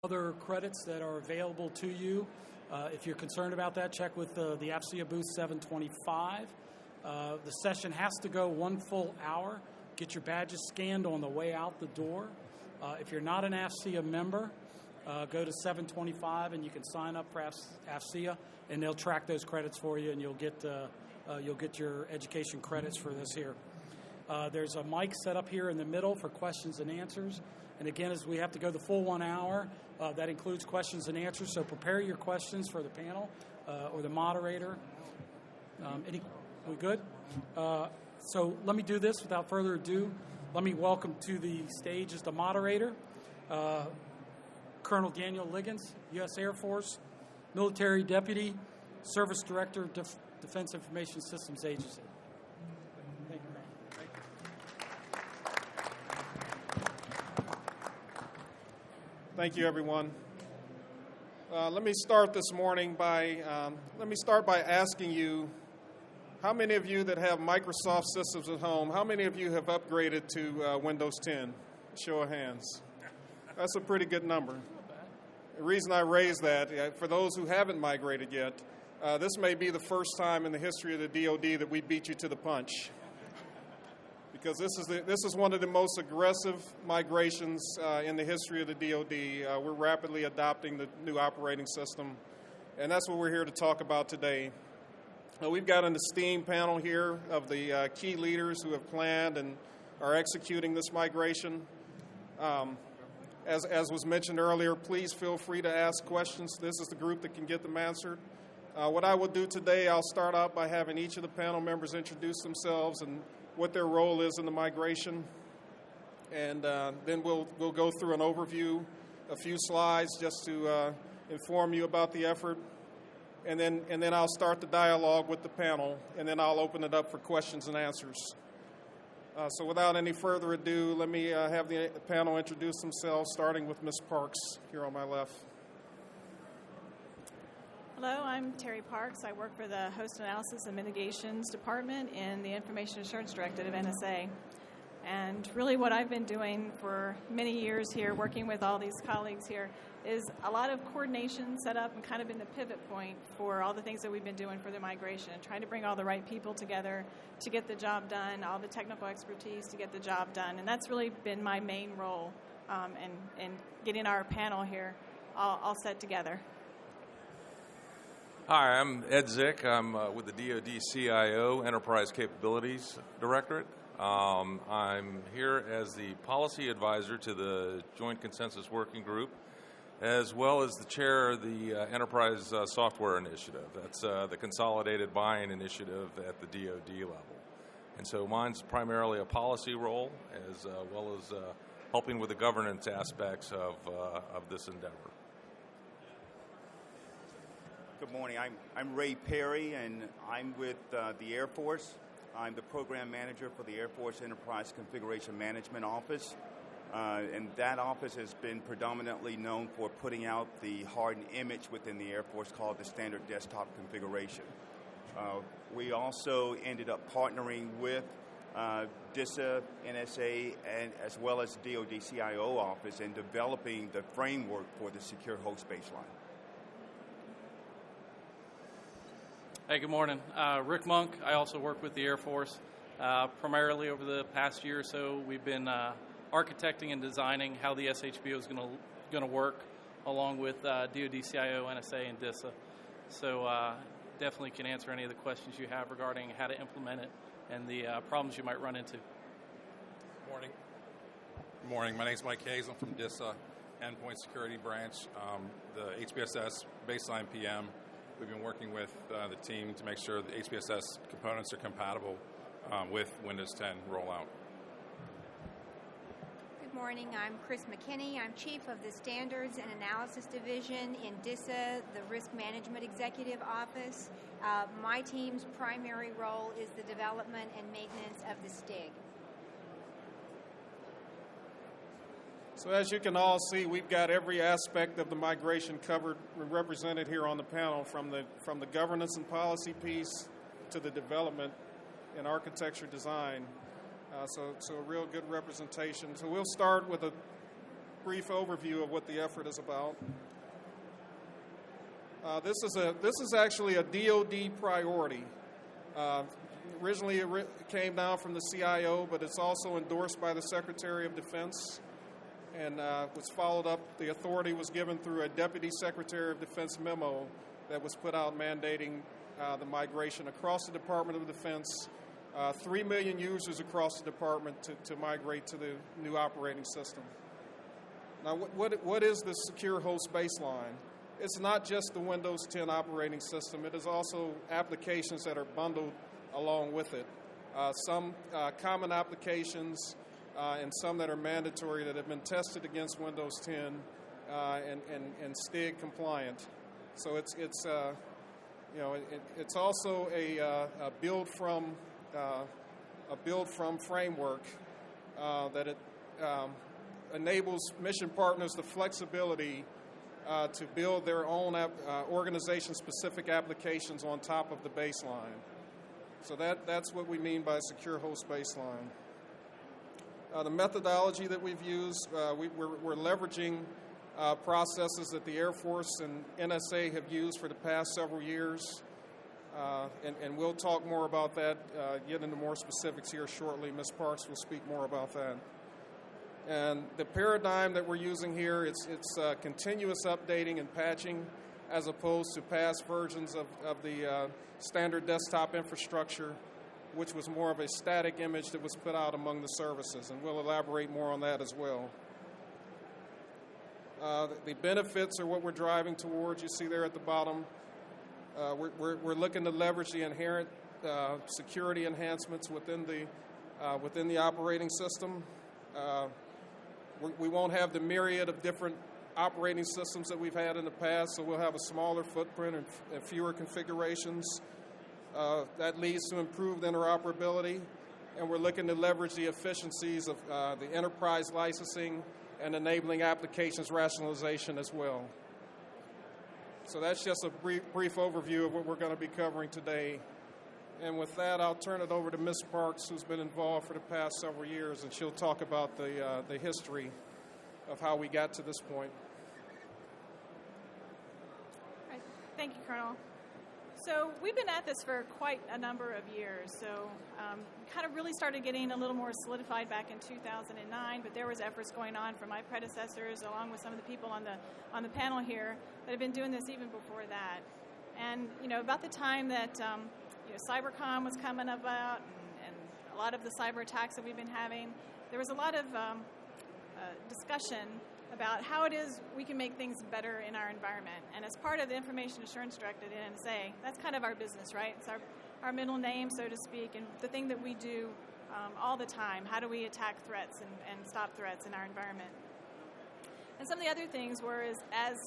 Other credits that are available to you. If you're concerned about that, check with the AFCEA booth 725. The session has to go 1 full hour. Get your badges scanned on the way out the door. If you're not an AFCEA member, go to 725 and you can sign up for AFCEA, and they'll track those credits for you, and you'll get your education credits for this here. There's a mic set up here in the middle for questions and answers. And again, as we have to go the full 1 hour, that includes questions and answers. So prepare your questions for the panel or the moderator. We good? So let me do this without further ado. Let me welcome to the stage as the moderator, Colonel Daniel Liggins, U.S. Air Force, Military Deputy, Service Director, Defense Information Systems Agency. Thank you. Thank you, everyone. Let me start this morning by asking you, how many of you that have Microsoft systems at home, how many of you have upgraded to Windows 10? Show of hands. That's a pretty good number. The reason I raise that, for those who haven't migrated yet, this may be the first time in the history of the DoD that we beat you to the punch. Because this is one of the most aggressive migrations in the history of the DoD. We're rapidly adopting the new operating system, and that's what we're here to talk about today. We've got an esteemed panel here of the key leaders who have planned and are executing this migration. As was mentioned earlier, please feel free to ask questions. This is the group that can get them answered. What I will do today, I'll start out by having each of the panel members introduce themselves and what their role is in the migration, and then we'll go through an overview, a few slides just to inform you about the effort, and then I'll start the dialogue with the panel, and then I'll open it up for questions and answers. So without any further ado, let me have the panel introduce themselves, starting with Ms. Parks here on my left. Hello, I'm Terry Parks. I work for the Host Analysis and Mitigations Department in the Information Assurance Directorate of NSA. And really what I've been doing for many years here, working with all these colleagues here, is a lot of coordination set up and kind of been the pivot point for all the things that we've been doing for the migration, trying to bring all the right people together to get the job done, all the technical expertise to get the job done. And that's really been my main role in getting our panel here all set together. Hi, I'm Ed Zick. I'm with the DoD CIO Enterprise Capabilities Directorate. I'm here as the policy advisor to the Joint Consensus Working Group, as well as the chair of the Enterprise Software Initiative. That's the consolidated buying initiative at the DoD level. And so mine's primarily a policy role, as well as helping with the governance aspects of this endeavor. Good morning. I'm Ray Perry, and I'm with the Air Force. I'm the program manager for the Air Force Enterprise Configuration Management Office. And that office has been predominantly known for putting out the hardened image within the Air Force called the standard desktop configuration. We also ended up partnering with DISA, NSA, and as well as the DoD CIO office in developing the framework for the secure host baseline. Hey, good morning. Rick Monk. I also work with the Air Force. Primarily over the past year or so, we've been architecting and designing how the SHBO is going to work, along with DoD CIO, NSA, and DISA. So definitely can answer any of the questions you have regarding how to implement it and the problems you might run into. Morning. Good morning. My name is Mike Hayes. I'm from DISA, Endpoint Security Branch, the HPSS baseline PM. We've been working with the team to make sure the HPSS components are compatible with Windows 10 rollout. Good morning. I'm Chris Mckinney. I'm Chief of the Standards and Analysis Division in DISA, the Risk Management Executive Office. My team's primary role is the development and maintenance of the Stig. So as you can all see, we've got every aspect of the migration covered and represented here on the panel, from the governance and policy piece to the development and architecture design. So a real good representation. So we'll start with a brief overview of what the effort is about. This is actually a DoD priority. Originally, it came down from the CIO, but it's also endorsed by the Secretary of Defense, and was followed up. The authority was given through a Deputy Secretary of Defense memo that was put out mandating the migration across the Department of Defense. 3 million users across the department to migrate to the new operating system. Now, what is the secure host baseline? It's not just the Windows 10 operating system. It is also applications that are bundled along with it. Some common applications and some that are mandatory that have been tested against Windows 10 and Stig compliant. So it's also a build from framework that it enables mission partners the flexibility to build their own organization-specific applications on top of the baseline. So that's what we mean by secure host baseline. The methodology that we've used, we're leveraging processes that the Air Force and NSA have used for the past several years. And we'll talk more about that, get into more specifics here shortly. Ms. Parks will speak more about that. And the paradigm that we're using here, it's continuous updating and patching as opposed to past versions of the standard desktop infrastructure, which was more of a static image that was put out among the services. And we'll elaborate more on that as well. The benefits are what we're driving towards. You see there at the bottom. We're looking to leverage the inherent security enhancements within the operating system. We won't have the myriad of different operating systems that we've had in the past, so we'll have a smaller footprint and fewer configurations. That leads to improved interoperability, and we're looking to leverage the efficiencies of the enterprise licensing and enabling applications rationalization as well. So that's just a brief overview of what we're going to be covering today. And with that, I'll turn it over to Ms. Parks, who's been involved for the past several years, and she'll talk about the history of how we got to this point. All right. Thank you, Colonel. So we've been at this for quite a number of years. So kind of really started getting a little more solidified back in 2009, but there was efforts going on from my predecessors, along with some of the people on the panel here, that have been doing this even before that. And about the time that CyberCom was coming about, and a lot of the cyber attacks that we've been having, there was a lot of discussion about how it is we can make things better in our environment. And as part of the Information Assurance Directive at NSA, that's kind of our business, right? It's our middle name, so to speak, and the thing that we do all the time. How do we attack threats and stop threats in our environment? And some of the other things were as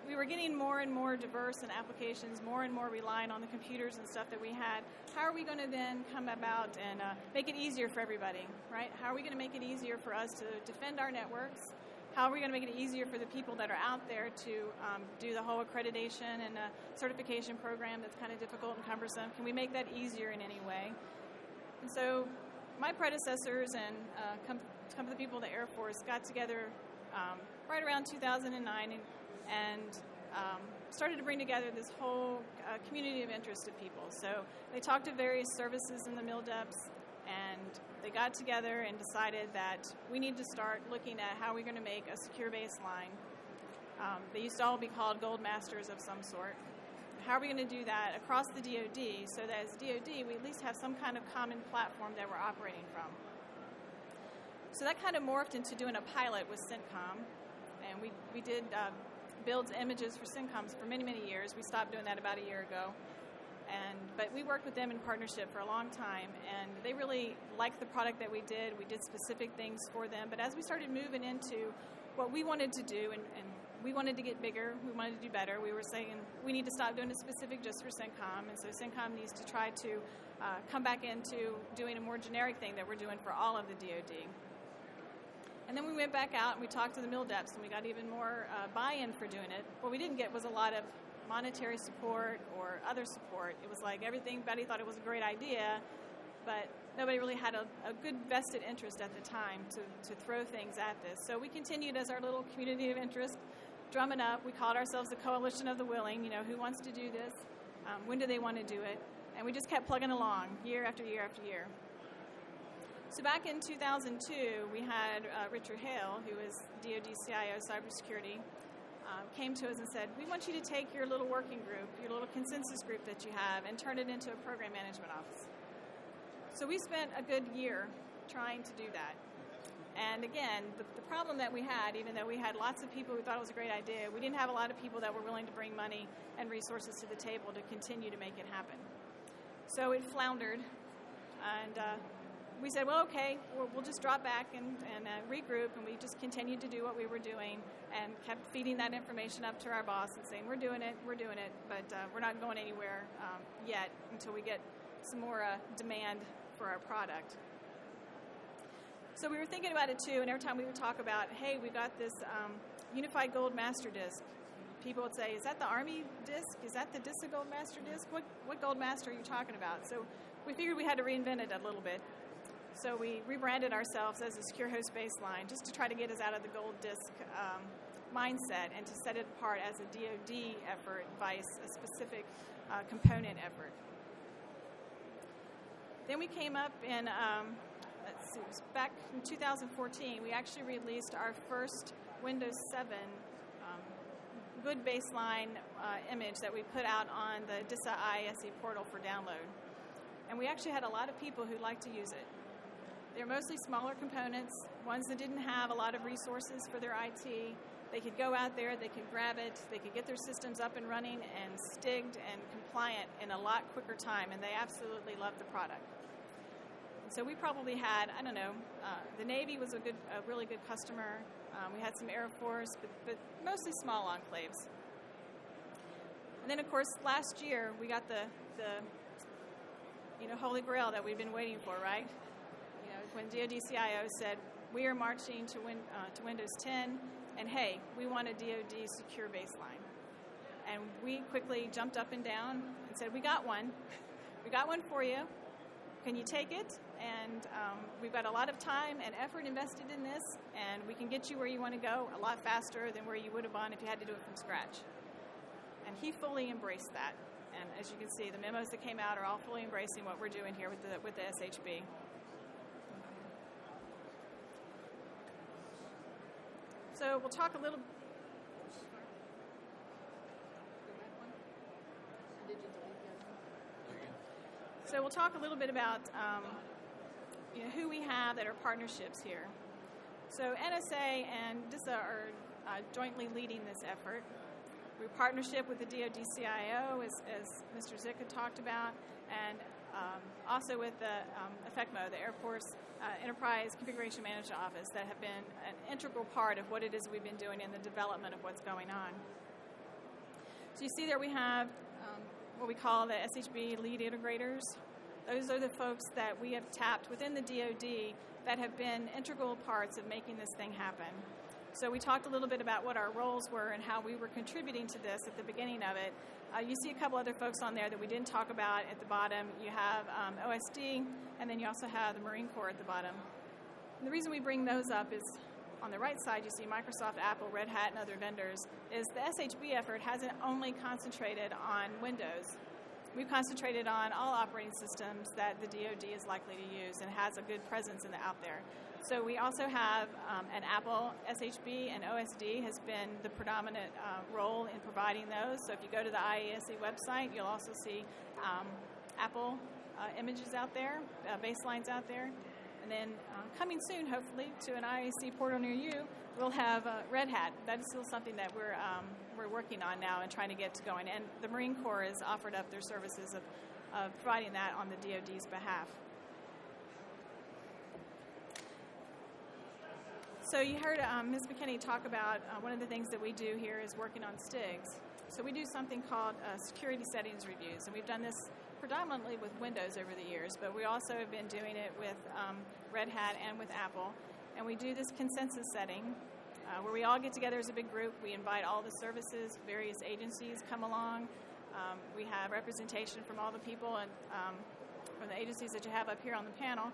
we were getting more and more diverse in applications, more and more relying on the computers and stuff that we had, how are we going to then come about and make it easier for everybody, right? How are we going to make it easier for us to defend our networks? How are we going to make it easier for the people that are out there to do the whole accreditation and certification program that's kind of difficult and cumbersome? Can we make that easier in any way? And so my predecessors and some of the people of the Air Force got together right around 2009 and started to bring together this whole community of interest of people. So they talked to various services in the MILDEPs, and they got together and decided that we need to start looking at how we're going to make a secure baseline. They used to all be called gold masters of some sort. How are we going to do that across the DoD so that as DoD we at least have some kind of common platform that we're operating from? So that kind of morphed into doing a pilot with CENTCOM, and we did build images for CENTCOMs for many, many years. We stopped doing that about a year ago. But we worked with them in partnership for a long time, and they really liked the product that we did. We did specific things for them. But as we started moving into what we wanted to do, and we wanted to get bigger, we wanted to do better, we were saying we need to stop doing it specific just for CENTCOM. And so CENTCOM needs to try to come back into doing a more generic thing that we're doing for all of the DoD. And then we went back out and we talked to the MILDEPs, and we got even more buy-in for doing it. What we didn't get was a lot of monetary support or other support. It was like everybody thought it was a great idea, but nobody really had a good vested interest at the time to throw things at this. So we continued as our little community of interest, drumming up. We called ourselves the Coalition of the Willing. Who wants to do this? When do they want to do it? And we just kept plugging along year after year after year. So back in 2002, we had Richard Hale, who was DoD CIO Cybersecurity, came to us and said, we want you to take your little working group, your little consensus group that you have, and turn it into a program management office. So we spent a good year trying to do that. And again, the problem that we had, even though we had lots of people who thought it was a great idea, we didn't have a lot of people that were willing to bring money and resources to the table to continue to make it happen. So it floundered, and we said, well, okay, we'll just drop back and regroup, and we just continued to do what we were doing and kept feeding that information up to our boss and saying, we're doing it, but we're not going anywhere yet until we get some more demand for our product. So we were thinking about it too, and every time we would talk about, hey, we got this Unified Gold Master Disk, people would say, is that the Army disk? Is that the DISA Gold Master Disk? What Gold Master are you talking about? So we figured we had to reinvent it a little bit. So we rebranded ourselves as a Secure Host Baseline just to try to get us out of the gold disk mindset and to set it apart as a DoD effort vice a specific component effort. Then we came up in, back in 2014, we actually released our first Windows 7 good baseline image that we put out on the DISA ISE portal for download. And we actually had a lot of people who liked to use it. They're mostly smaller components, ones that didn't have a lot of resources for their IT. They could go out there, they could grab it, they could get their systems up and running and stigged and compliant in a lot quicker time, and they absolutely loved the product. And so we probably had, I don't know, the Navy was a really good customer. We had some Air Force, but mostly small enclaves. And then, of course, last year we got the Holy Grail that we've been waiting for, right? When DoD CIO said, we are marching to Windows 10, and hey, we want a DoD secure baseline. And we quickly jumped up and down and said, we got one. We got one for you. Can you take it? And we've got a lot of time and effort invested in this, and we can get you where you want to go a lot faster than where you would have gone if you had to do it from scratch. And he fully embraced that. And as you can see, the memos that came out are all fully embracing what we're doing here with the SHB. So we'll talk a little. So we'll talk a little bit about who we have that are partnerships here. So NSA and DISA are jointly leading this effort. We partnership with the DoD CIO, as Mr. Zick had talked about, and also with the EFECMO, the Air Force Enterprise Configuration Management Office, that have been an integral part of what it is we've been doing in the development of what's going on. So you see there we have what we call the SHB lead integrators. Those are the folks that we have tapped within the DoD that have been integral parts of making this thing happen. So we talked a little bit about what our roles were and how we were contributing to this at the beginning of it. You see a couple other folks on there that we didn't talk about at the bottom. You have OSD, and then you also have the Marine Corps at the bottom. And the reason we bring those up is on the right side, you see Microsoft, Apple, Red Hat, and other vendors, is the SHB effort hasn't only concentrated on Windows. We've concentrated on all operating systems that the DoD is likely to use and has a good presence out there. So we also have an Apple SHB, and OSD has been the predominant role in providing those. So if you go to the IASE website, you'll also see Apple images out there, baselines out there. And then coming soon, hopefully, to an IAC portal near you, we'll have Red Hat. That is still something that we're working on now and trying to get to going. And the Marine Corps has offered up their services of providing that on the DoD's behalf. So you heard Ms. Mckinney talk about one of the things that we do here is working on Stigs. So we do something called security settings reviews, and we've done this predominantly with Windows over the years, but we also have been doing it with Red Hat and with Apple. And we do this consensus setting where we all get together as a big group. We invite all the services, various agencies come along. We have representation from all the people and from the agencies that you have up here on the panel.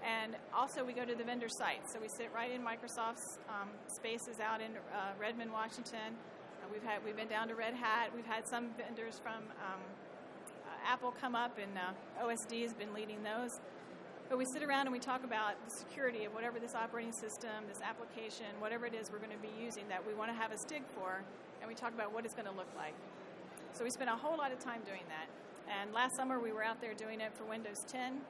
And also we go to the vendor sites. So we sit right in Microsoft's spaces out in Redmond, Washington. We've been down to Red Hat. We've had some vendors from Apple come up, and OSD has been leading those. But we sit around and we talk about the security of whatever this operating system, this application, whatever it is we're going to be using that we want to have a Stig for, and we talk about what it's going to look like. So we spent a whole lot of time doing that. And last summer we were out there doing it for Windows 10.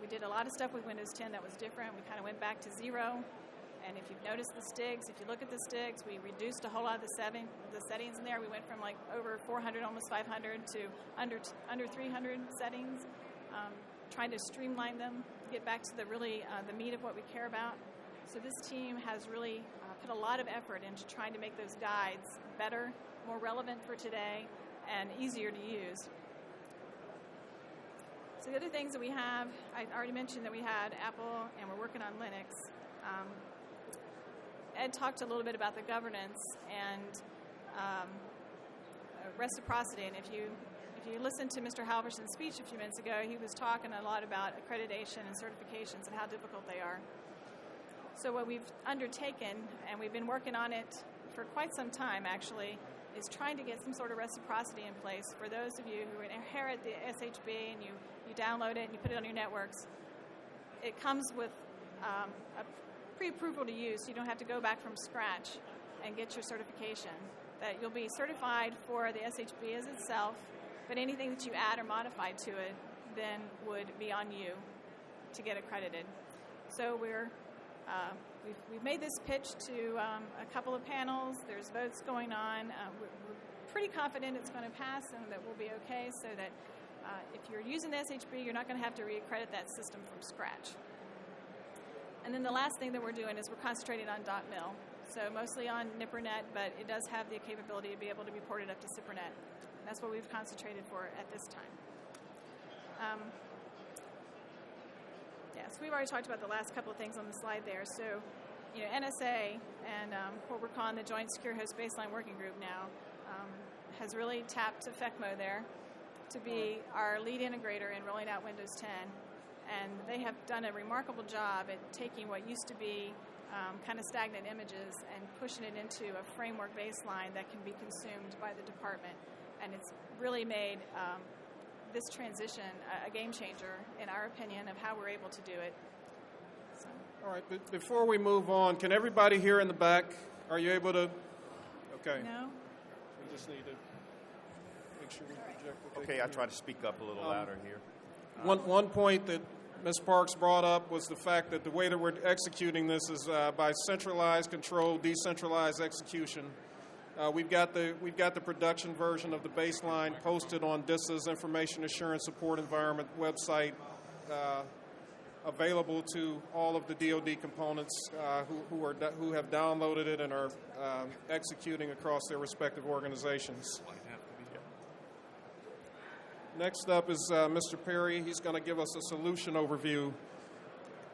We did a lot of stuff with Windows 10 that was different. We kind of went back to 0. And if you've noticed the Stigs, if you look at the Stigs, we reduced a whole lot of the settings in there. We went from like over 400, almost 500 to under 300 settings, trying to streamline them, get back to the meat of what we care about. So this team has really put a lot of effort into trying to make those guides better, more relevant for today, and easier to use. So the other things that we have, I already mentioned that we had Apple, and we're working on Linux. Ed talked a little bit about the governance and reciprocity, and if you listened to Mr. Halverson's speech a few minutes ago, he was talking a lot about accreditation and certifications and how difficult they are. So what we've undertaken, and we've been working on it for quite some time actually, is trying to get some sort of reciprocity in place for those of you who inherit the SHB and you download it and you put it on your networks. It comes with a pre-approval to use, so you don't have to go back from scratch and get your certification. That you'll be certified for the SHB as itself, but anything that you add or modify to it then would be on you to get accredited. So we've made this pitch to a couple of panels. There's votes going on. We're pretty confident it's going to pass and that we'll be okay, so that if you're using the SHB, you're not going to have to re-accredit that system from scratch. And then the last thing that we're doing is we're concentrating on .mil. So mostly on NIPRNet, but it does have the capability to be able to be ported up to CIPRNet. That's what we've concentrated for at this time. So we've already talked about the last couple of things on the slide there. So, NSA and what we're calling the Joint Secure Host Baseline Working Group now has really tapped to FECMO there to be our lead integrator in rolling out Windows 10. And they have done a remarkable job at taking what used to be kind of stagnant images and pushing it into a framework baseline that can be consumed by the department. And it's really made this transition a game changer, in our opinion, of how we're able to do it. So. All right, but before we move on, can everybody here in the back, are you able to? Okay. No? We just need to make sure we project it. Okay, I'll try to speak up a little louder here. One point that Ms. Parks brought up was the fact that the way that we're executing this is by centralized control, decentralized execution. We've got the production version of the baseline posted on DISA's Information Assurance Support Environment website, available to all of the DoD components who have downloaded it and are executing across their respective organizations. Next up is Mr. Perry. He's going to give us a solution overview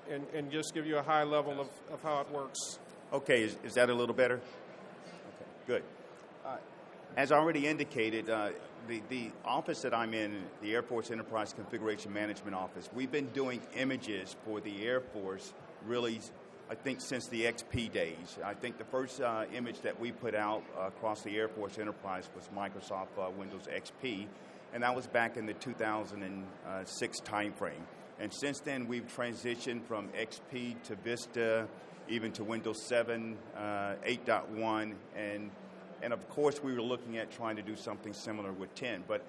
and just give you a high level of how it works. Okay, is that a little better? Okay, good. As already indicated, the office that I'm in, the Air Force Enterprise Configuration Management Office, we've been doing images for the Air Force really, I think, since the XP days. I think the first image that we put out across the Air Force Enterprise was Microsoft Windows XP, and that was back in the 2006 timeframe. And since then, we've transitioned from XP to Vista, even to Windows 7, 8.1, and of course, we were looking at trying to do something similar with 10. But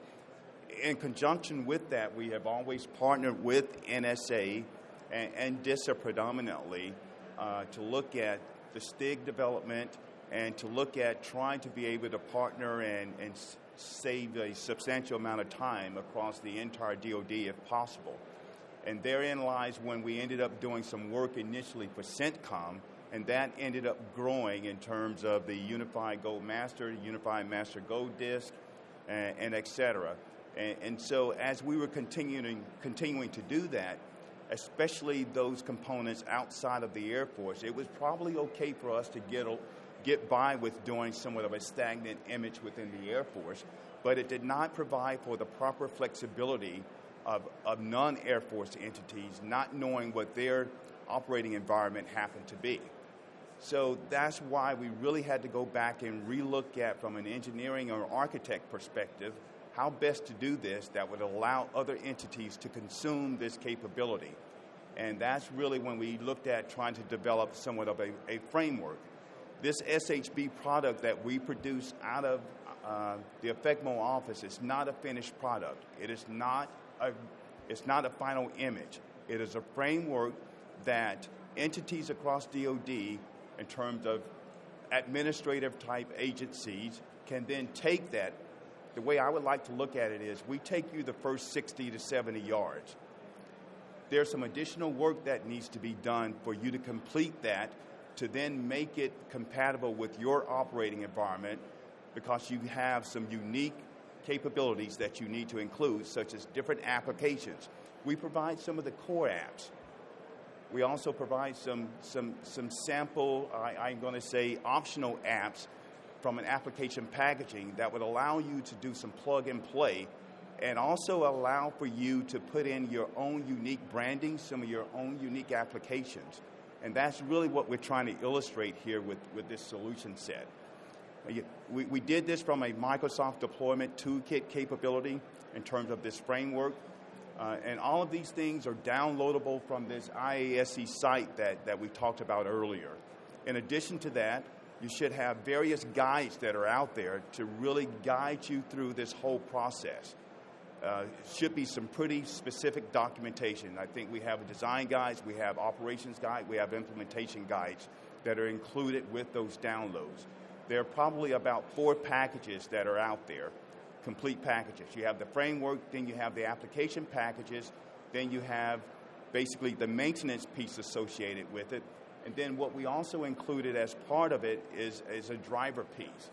in conjunction with that, we have always partnered with NSA and DISA predominantly to look at the Stig development and to look at trying to be able to partner and save a substantial amount of time across the entire DoD if possible. And therein lies when we ended up doing some work initially for CENTCOM, and that ended up growing in terms of the Unified Gold Master, Unified Master Gold Disk, and et cetera. And so as we were continuing to do that, especially those components outside of the Air Force, it was probably okay for us to get by with doing somewhat of a stagnant image within the Air Force, but it did not provide for the proper flexibility of non-Air Force entities, not knowing what their operating environment happened to be. So that's why we really had to go back and relook at, from an engineering or architect perspective, how best to do this that would allow other entities to consume this capability. And that's really when we looked at trying to develop somewhat of a framework. This SHB product that we produce out of the EffectMo office is not a finished product. It's not a final image. It is a framework that entities across DoD, in terms of administrative type agencies, can then take that. The way I would like to look at it is, we take you the first 60 to 70 yards. There's some additional work that needs to be done for you to complete that, to then make it compatible with your operating environment, because you have some unique capabilities that you need to include, such as different applications. We provide some of the core apps. We also provide some sample, I'm going to say, optional apps from an application packaging that would allow you to do some plug and play, and also allow for you to put in your own unique branding, some of your own unique applications. And that's really what we're trying to illustrate here with this solution set. We did this from a Microsoft deployment toolkit capability in terms of this framework. And all of these things are downloadable from this IASC site that we talked about earlier. In addition to that, you should have various guides that are out there to really guide you through this whole process. Should be some pretty specific documentation. I think we have design guides, we have operations guide, we have implementation guides that are included with those downloads. There are probably about 4 packages that are out there, complete packages. You have the framework, then you have the application packages, then you have basically the maintenance piece associated with it, and then what we also included as part of it is a driver piece.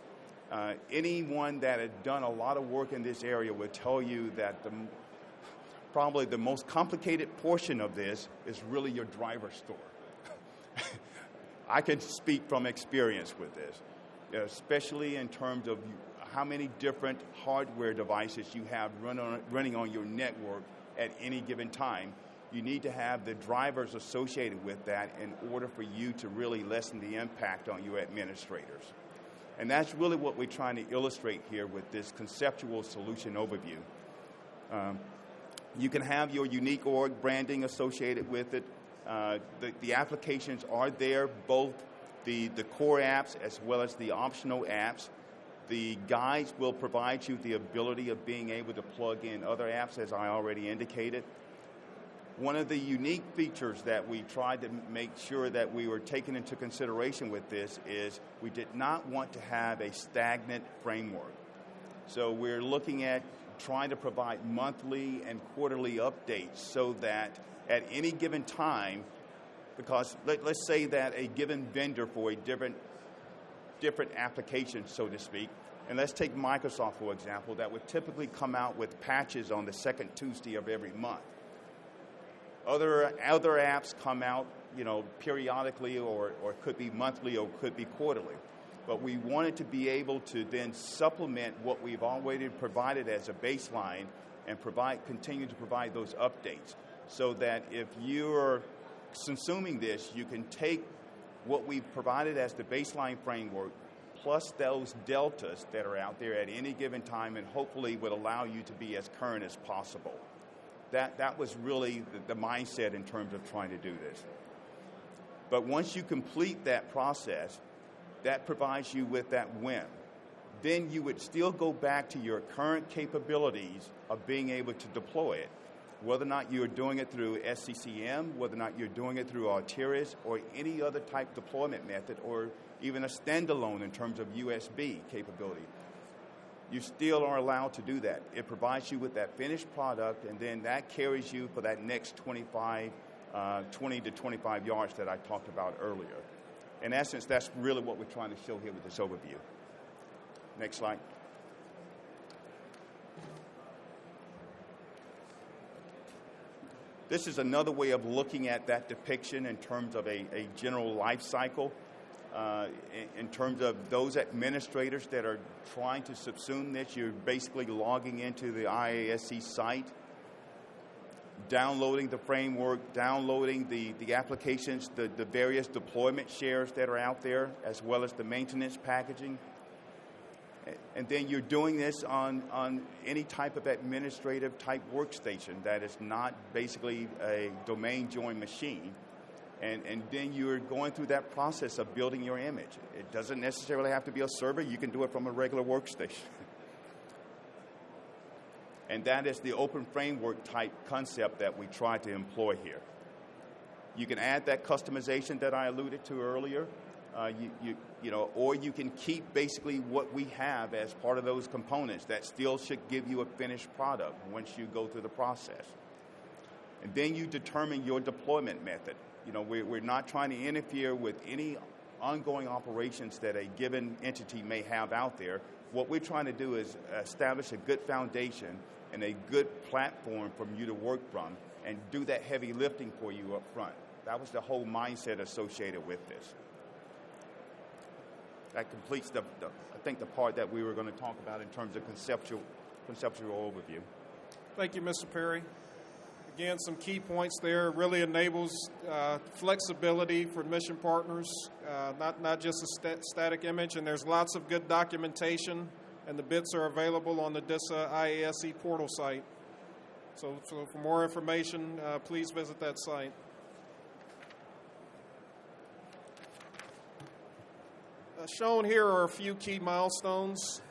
Anyone that had done a lot of work in this area would tell you that probably the most complicated portion of this is really your driver store. I can speak from experience with this, especially in terms of how many different hardware devices you have running on your network at any given time. You need to have the drivers associated with that in order for you to really lessen the impact on your administrators. And that's really what we're trying to illustrate here with this conceptual solution overview. You can have your unique org branding associated with it. The applications are there, both the core apps as well as the optional apps. The guides will provide you the ability of being able to plug in other apps, as I already indicated. One of the unique features that we tried to make sure that we were taking into consideration with this is we did not want to have a stagnant framework. So we're looking at trying to provide monthly and quarterly updates so that at any given time, because let's say that a given vendor for a different application, so to speak, and let's take Microsoft, for example, that would typically come out with patches on the second Tuesday of every month. Other apps come out, periodically, or could be monthly, or could be quarterly. But we wanted to be able to then supplement what we've already provided as a baseline and continue to provide those updates, so that if you're consuming this, you can take what we've provided as the baseline framework, plus those deltas that are out there at any given time, and hopefully would allow you to be as current as possible. That was really the mindset in terms of trying to do this. But once you complete that process, that provides you with that win. Then you would still go back to your current capabilities of being able to deploy it, whether or not you're doing it through SCCM, whether or not you're doing it through Arteris, or any other type deployment method, or even a standalone in terms of USB capability. You still are allowed to do that. It provides you with that finished product, and then that carries you for that next 20 to 25 yards that I talked about earlier. In essence, that's really what we're trying to show here with this overview. Next slide. This is another way of looking at that depiction in terms of a general life cycle. In terms of those administrators that are trying to subsume this, you're basically logging into the IASC site. downloading the framework, downloading the applications, the various deployment shares that are out there, as well as the maintenance packaging. And then you're doing this on any type of administrative type workstation that is not basically a domain joined machine. And then you're going through that process of building your image. It doesn't necessarily have to be a server. You can do it from a regular workstation. And that is the open framework type concept that we try to employ here. You can add that customization that I alluded to earlier, or you can keep basically what we have as part of those components that still should give you a finished product once you go through the process. And then you determine your deployment method. We're not trying to interfere with any ongoing operations that a given entity may have out there. What we're trying to do is establish a good foundation and a good platform for you to work from and do that heavy lifting for you up front. That was the whole mindset associated with this. That completes I think the part that we were going to talk about in terms of conceptual overview. Thank you, Mr. Perry. Again, some key points there. Really enables flexibility for mission partners, not just a static image. And there's lots of good documentation, and the bits are available on the DISA IASE portal site. So for more information, please visit that site. Shown here are a few key milestones,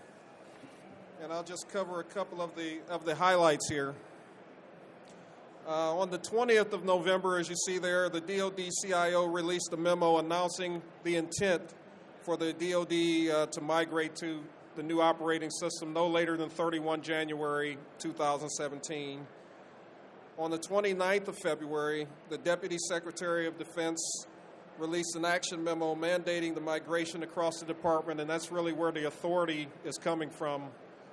and I'll just cover a couple of the highlights here. On the 20th of November, as you see there, the DoD CIO released a memo announcing the intent for the DoD to migrate to the new operating system no later than 31 January 2017. On the 29th of February, the Deputy Secretary of Defense released an action memo mandating the migration across the department, and that's really where the authority is coming from,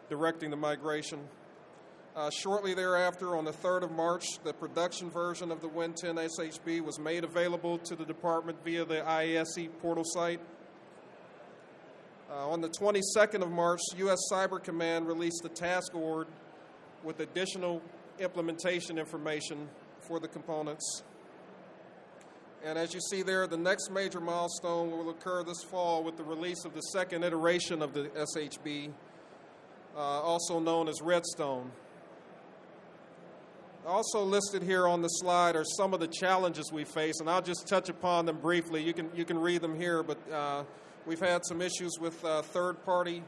directing the migration. Shortly thereafter, on the 3rd of March, the production version of the Win10 SHB was made available to the department via the IASE portal site. On the 22nd of March, U.S. Cyber Command released a task order with additional implementation information for the components. And as you see there, the next major milestone will occur this fall with the release of the second iteration of the SHB, also known as Redstone. Also listed here on the slide are some of the challenges we face, and I'll just touch upon them briefly. You can read them here, but we've had some issues with third-party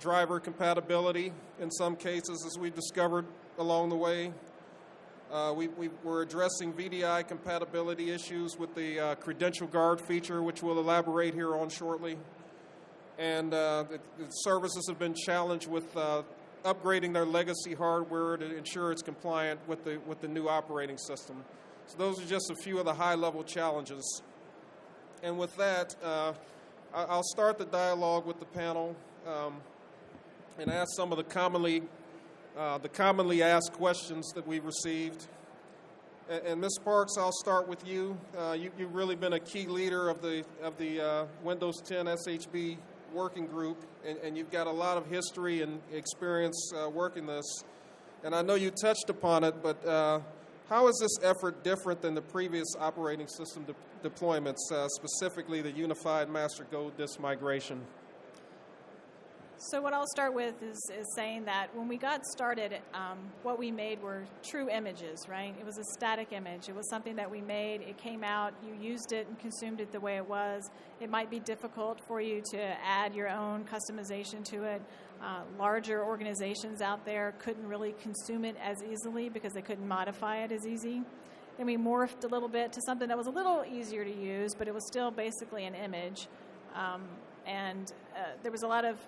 driver compatibility in some cases, as we discovered along the way. We're addressing VDI compatibility issues with the credential guard feature, which we'll elaborate here on shortly. And the services have been challenged with upgrading their legacy hardware to ensure it's compliant with the new operating system. So those are just a few of the high-level challenges. And with that, I'll start the dialogue with the panel and ask some of the commonly asked questions that we've received. And Ms. Parks, I'll start with you. You've really been a key leader of the Windows 10 SHB working group, and you've got a lot of history and experience working this. And I know you touched upon it, but how is this effort different than the previous operating system deployments, specifically the Unified Master Go disk migration? So what I'll start with is saying that when we got started, what we made were true images, right? It was a static image. It was something that we made. It came out. You used it and consumed it the way it was. It might be difficult for you to add your own customization to it. Larger organizations out there couldn't really consume it as easily because they couldn't modify it as easy. Then we morphed a little bit to something that was a little easier to use, but it was still basically an image. There was a lot of,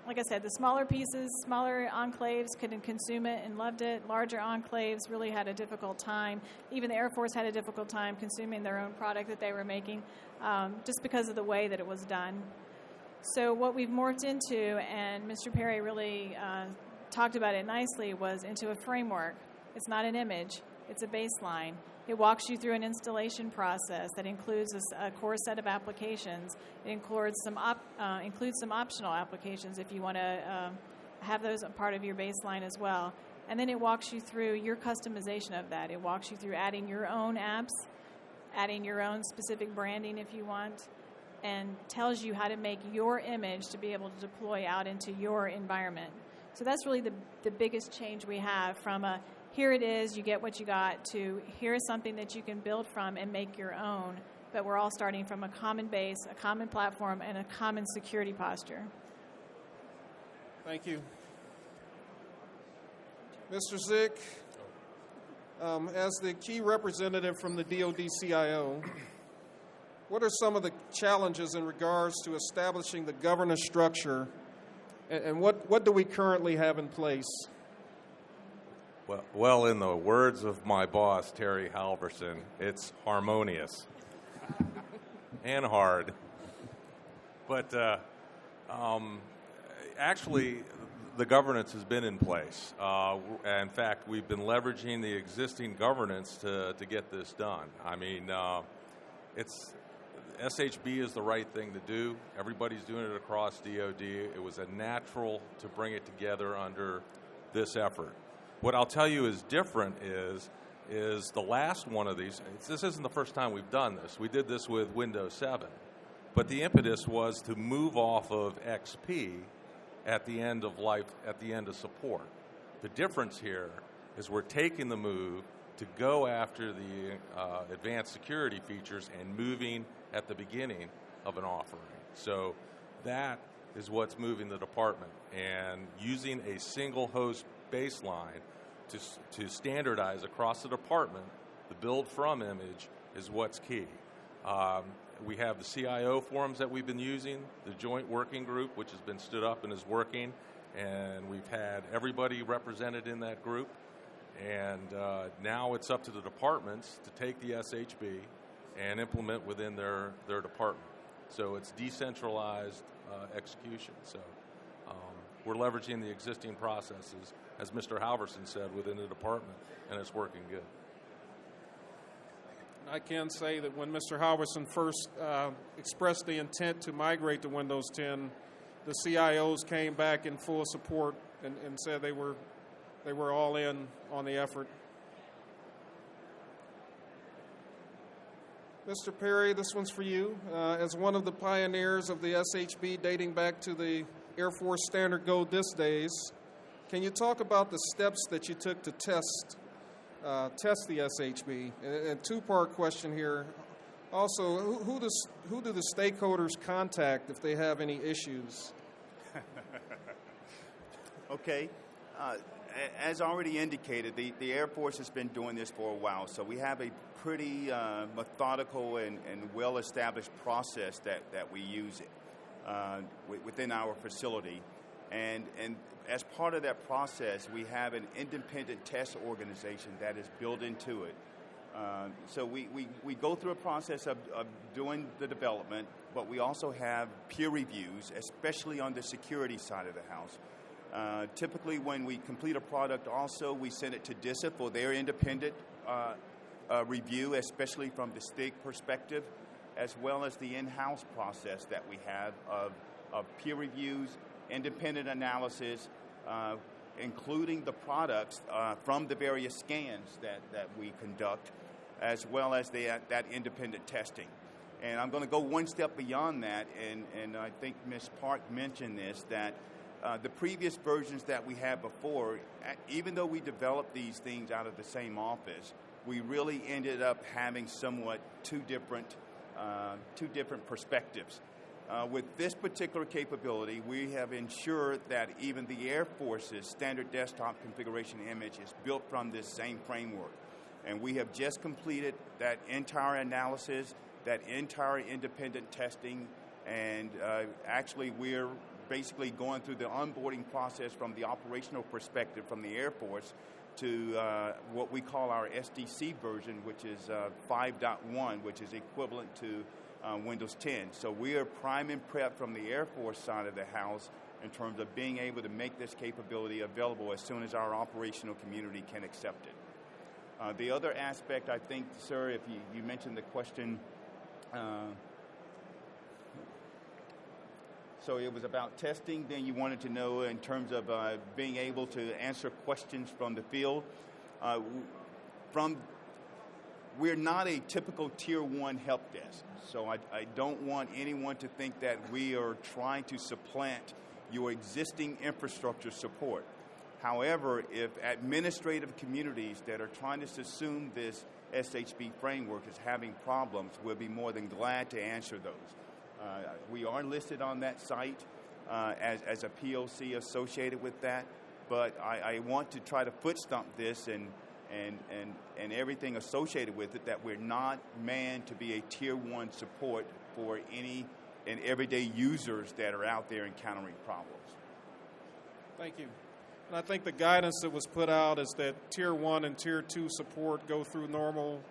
like I said, the smaller pieces, smaller enclaves couldn't consume it and loved it. Larger enclaves really had a difficult time. Even the Air Force had a difficult time consuming their own product that they were making just because of the way that it was done. So what we've morphed into, and Mr. Perry really talked about it nicely, was into a framework. It's not an image. It's a baseline. It walks you through an installation process that includes a core set of applications. It includes some optional applications if you want to have those a part of your baseline as well. And then it walks you through your customization of that. It walks you through adding your own apps, adding your own specific branding if you want, and tells you how to make your image to be able to deploy out into your environment. So that's really the biggest change we have from a here it is, you get what you got, to here's something that you can build from and make your own. But we're all starting from a common base, a common platform, and a common security posture. Thank you. Mr. Zick, as the key representative from the DoD CIO, what are some of the challenges in regards to establishing the governance structure, and what do we currently have in place? Well, in the words of my boss, Terry Halverson, it's harmonious and hard. But actually, the governance has been in place. In fact, we've been leveraging the existing governance to get this done. I mean, SHB is the right thing to do. Everybody's doing it across DoD. It was a natural to bring it together under this effort. What I'll tell you is different is the last one of these. This isn't the first time we've done this. We did this with Windows 7. But the impetus was to move off of XP at the end of life, at the end of support. The difference here is we're taking the move to go after the advanced security features and moving at the beginning of an offering. So that is what's moving the department, and using a single host baseline to standardize across the department, the build from image is what's key. We have the CIO forums that we've been using, the joint working group, which has been stood up and is working, and we've had everybody represented in that group. And now it's up to the departments to take the SHB and implement within their department. So it's decentralized execution. So we're leveraging the existing processes, as Mr. Halverson said, within the department, and it's working good. I can say that when Mr. Halverson first expressed the intent to migrate to Windows 10, the CIOs came back in full support and said they were all in on the effort. Mr. Perry, this one's for you. As one of the pioneers of the SHB dating back to the Air Force Standard Go DIS days, can you talk about the steps that you took to test the SHB? And two-part question here. Also, who do the stakeholders contact if they have any issues? Okay. As already indicated, the Air Force has been doing this for a while, so we have a pretty methodical and well-established process that we use within our facility. And as part of that process, we have an independent test organization that is built into it. So we go through a process of doing the development, but we also have peer reviews, especially on the security side of the house. Typically, when we complete a product also, we send it to DISA for their independent review, especially from the Stig perspective, as well as the in-house process that we have of peer reviews, independent analysis, including the products from the various scans that we conduct, as well as that independent testing. And I'm going to go one step beyond that, and I think Ms. Park mentioned this, that the previous versions that we had before, even though we developed these things out of the same office, we really ended up having somewhat two different perspectives. With this particular capability, we have ensured that even the Air Force's standard desktop configuration image is built from this same framework. And we have just completed that entire analysis, that entire independent testing, and actually we're basically going through the onboarding process from the operational perspective from the Air Force to what we call our SDC version, which is 5.1, which is equivalent to Windows 10. So we are prime and prep from the Air Force side of the house in terms of being able to make this capability available as soon as our operational community can accept it. The other aspect, I think, sir, if you mentioned the question, So it was about testing. Then you wanted to know in terms of being able to answer questions from the field. We're not a typical Tier 1 help desk. So I don't want anyone to think that we are trying to supplant your existing infrastructure support. However, if administrative communities that are trying to assume this SHB framework is having problems, we'll be more than glad to answer those. We are listed on that site as a POC associated with that, but I want to try to foot stomp this and everything associated with it, that we're not manned to be a Tier 1 support for any and everyday users that are out there encountering problems. Thank you. And I think the guidance that was put out is that Tier 1 and Tier 2 support go through normal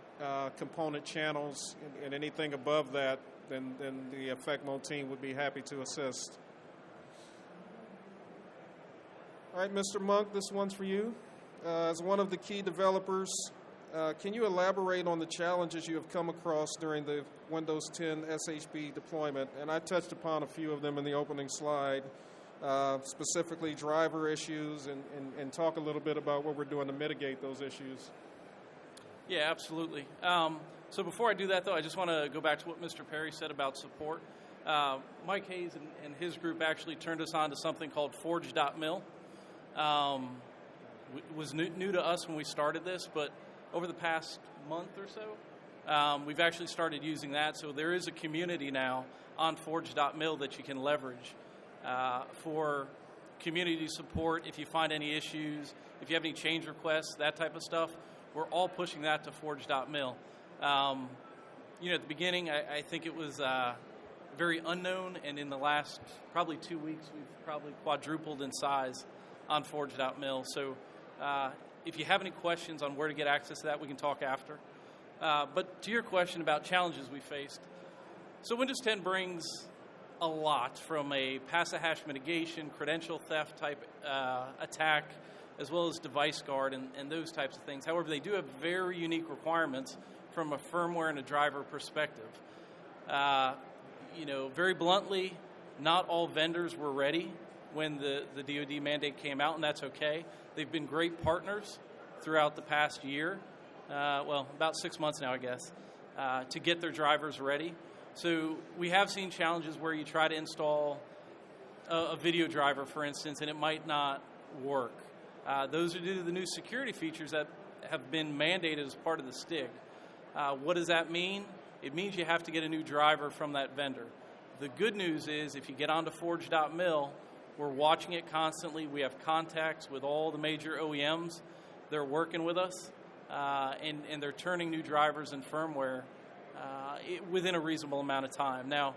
component channels, and anything above that, then the Effect Mode team would be happy to assist. All right, Mr. Monk, this one's for you. As one of the key developers, can you elaborate on the challenges you have come across during the Windows 10 SHB deployment? And I touched upon a few of them in the opening slide, specifically driver issues, and talk a little bit about what we're doing to mitigate those issues. Yeah, absolutely. So before I do that, though, I just want to go back to what Mr. Perry said about support. Mike Hayes and his group actually turned us on to something called Forge.mil. It was new to us when we started this, but over the past month or so, we've actually started using that. So there is a community now on Forge.mil that you can leverage for community support. If you find any issues, if you have any change requests, that type of stuff, we're all pushing that to Forge.mil. At the beginning, I think it was very unknown, and in the last probably 2 weeks, we've probably quadrupled in size on Forge.mil. So if you have any questions on where to get access to that, we can talk after. But to your question about challenges we faced, so Windows 10 brings a lot from a passive hash mitigation, credential theft type attack, as well as device guard and those types of things. However, they do have very unique requirements from a firmware and a driver perspective. Very bluntly, not all vendors were ready when the DoD mandate came out, and that's okay. They've been great partners throughout the past year, about 6 months now, I guess, to get their drivers ready. So we have seen challenges where you try to install a video driver, for instance, and it might not work. Those are due to the new security features that have been mandated as part of the Stig. What does that mean? It means you have to get a new driver from that vendor. The good news is if you get onto Forge.mil, we're watching it constantly. We have contacts with all the major OEMs. They're working with us, and they're turning new drivers and firmware within a reasonable amount of time. Now,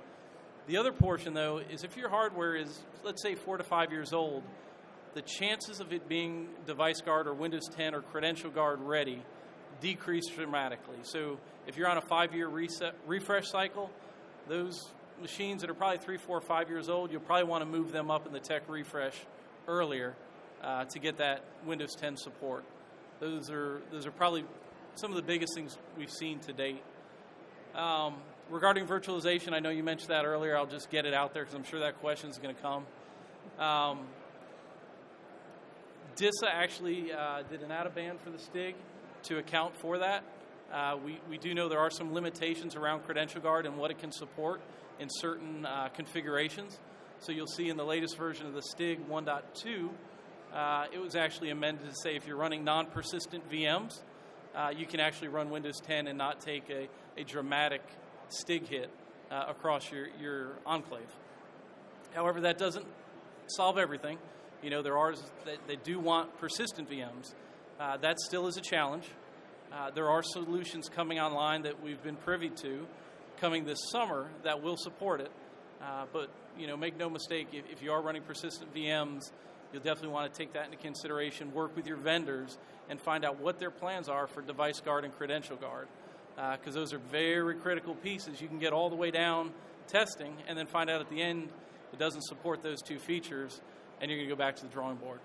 the other portion, though, is if your hardware is, let's say, 4 to 5 years old, the chances of it being Device Guard or Windows 10 or Credential Guard ready decrease dramatically. So if you're on a 5-year refresh cycle, those machines that are probably 3, 4, 5 years old, you'll probably want to move them up in the tech refresh earlier to get that Windows 10 support. Those are probably some of the biggest things we've seen to date. Regarding virtualization, I know you mentioned that earlier. I'll just get it out there because I'm sure that question is going to come. DISA actually did an out-of-band for the Stig to account for that. We do know there are some limitations around Credential Guard and what it can support in certain configurations. So you'll see in the latest version of the Stig 1.2, it was actually amended to say if you're running non-persistent VMs, you can actually run Windows 10 and not take a dramatic Stig hit across your enclave. However, that doesn't solve everything. There are that do want persistent VMs. That still is a challenge. There are solutions coming online that we've been privy to coming this summer that will support it. But make no mistake, if you are running persistent VMs, you'll definitely want to take that into consideration, work with your vendors, and find out what their plans are for Device Guard and Credential Guard. Because those are very critical pieces. You can get all the way down testing and then find out at the end it doesn't support those two features, and you're going to go back to the drawing board.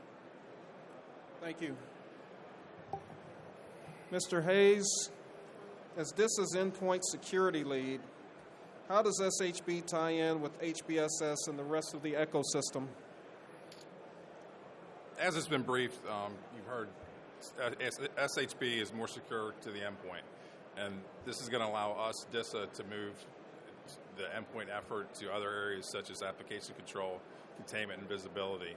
Thank you. Mr. Hayes, as DISA's endpoint security lead, How does SHB tie in with HBSS and the rest of the ecosystem? As it's been briefed, you've heard SHB is more secure to the endpoint, and this is going to allow us, DISA, to move the endpoint effort to other areas such as application control, containment, and visibility.